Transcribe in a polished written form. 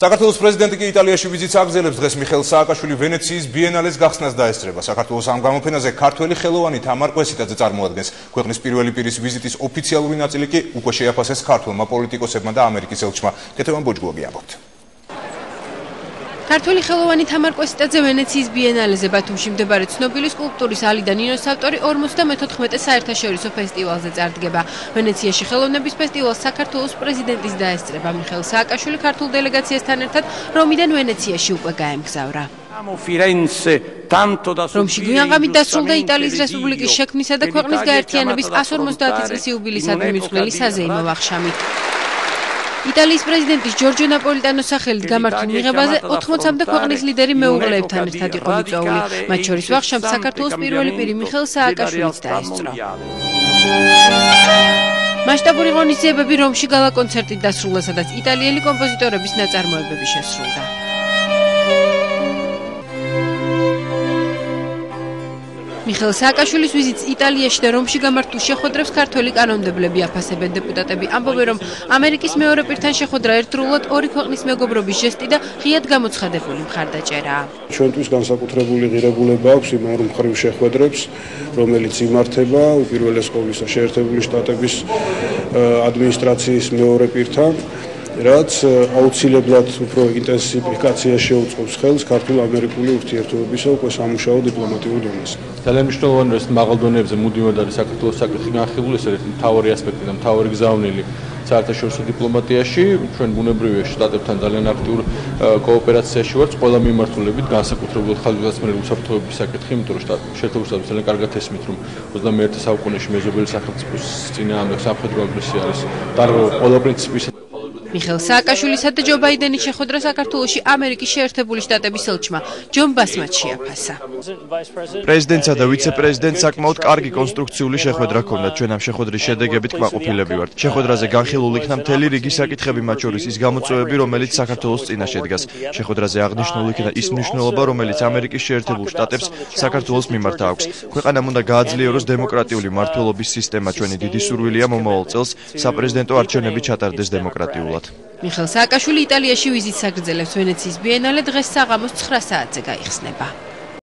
საქართველოს პრეზიდენტი კი იტალიაში ვიზიტს აგრძელებს. დღეს მიხეილ სააკაშვილი ვენეციის ბიენალეს გახსნას დაესწრება. საქართველოს ამ გამოფენაზე ქართველი ხელოვანი თამარ კვესიტაძე წარმოადგენს. ქვეყნის პირველი პირის ვიზიტის ოფიციალური ნაწილი კი უკვე შეაფასეს ქართველმა პოლიტიკოსებმა და ამერიკის ელჩმა. კეთევან ბოჯგუაგი ამბობთ. ქართველი ხელოვანი თამარ კვესიტაძე ვენეციის ბიენალეზე ბათუმში მდებარე ცნობილი სკულპტურის ალი და ნინოს ავტორი 54 საერთაშორისო ფესტივალზე წარდგება. ვენეციაში ხელოვნების ფესტივალს საქართველოს პრეზიდენტის დაესწრება. მიხეილ სააკაშვილი ქართულ დელეგაციასთან ერთად რომიდან ვენეციაში უკვე გაემგზავრა. რომში გვიანღამით დასრულდა იტალიის რესპუბლიკის შექმნისა და ქვეყნის გაერთიანების 150 წლის იუბილეისადმი მიძღვნილი საზეიმო ვახშამი. იტალიის პრეზიდენტის ჯორჯო ნაპოლიტანოს სახელით გამართულ მიღებაზე 80-მდე ქვეყნის ლიდერი მეუღლეებთან ერთად იყო მიწვეული. მათ შორის ვახშამს საქართველოს პირველი პირი მიხეილ სააკაშვილიც დაესწრო. მასშტაბური ღონისძიებები რომში გალა კონცერტით დასრულდა, სადაც იტალიელი კომპოზიტორების ნაწარმოებები შესრულდა. მიხეილ სააკაშვილის ვიზიტს იტალიაში და რომში გამართულ შეხვედრებს ქართველი კანონმდებლები აფასებენ. დეპუტატები ამბობენ, რომ ამერიკის მეორე პირთან შეხვედრა ერთდროულად ორი ქვეყნის მეგობრობის ჟესტი და ღიად გამოცხადებული მხარდაჭერაა. ჩვენთვის განსაკუთრებული ღირებულება აქვს იმ ორ მხრივ შეხვედრებს, რომელიც იმართება უპირველეს ყოვლისა შეერთებული შტატების ადმინისტრაციის მეორე პირთან, რაც აუცილებლად უფრო ინტენსიფიკაციას შეუწყობს ხელს ქართულ-ამერიკული ურთიერთობებისა უკვე სამუშაო დიპლომატიურ დონეზე. ძალიან მნიშვნელოვანია, რომ მაღალ დონეებზე მუდმივად არის საქართველოს საკითხი განხილული, ეს ერთი მთავარი ასპექტი და მთავარი გზავნილი საერთაშორისო დიპლომატიაში. ჩვენ ბუნებრივია შტატებთან ძალიან აქტიურ კოოპერაციაში ვართ ყველა მიმართულებით, განსაკუთრებულად ხალხგასმენელი უსაფრთხოების საკითხი, იმიტომ რომ შეერთებული შტატები ძალიან კარგად ესმით, რომ 21 საუკუნეში მეზობელი სახელმწიფოს წინააღმდეგ სამხედრო აგრესია არის დარღვევა ყველა პრინციპისა. მიხეილ სააკაშვილისა და ჯო ბაიდენის შეხვედრა საქართველოში ამერიკის შეერთებული შტატების ელჩმა ჯონ ბასმაც შეაფასა. პრეზიდენტსა და ვიცე-პრეზიდენტს საკმაოდ კარგი კონსტრუქციული შეხვედრა ჰქონდათ. ჩვენ ამ შეხვედრის შედეგებით კმაყოფილები ვართ. შეხვედრაზე განხილული იქნა მთელი რიგი საკითხები, მათ შორის ის გამოწვევები, რომელიც საქართველოს წინაშე დგას. შეხვედრაზე აღნიშნული იქნა ის მნიშვნელობა, რომელიც ამერიკის შეერთებულ შტატებს საქართველოს მიმართ აქვს. ქვეყანამ უნდა გააძლიეროს დემოკრატიული მმართველობის სისტემა. ჩვენი დიდი სურვილია მომავალ წელს საპრეზიდენტო არჩევნები ჩატარდეს დემოკრატიულად. მიხეილ სააკაშვილი იტალიაში ვიზიტს აგრძელებს. ვენეციის ბიენალე დღეს საღამოს 9 საათზე გაიხსნება.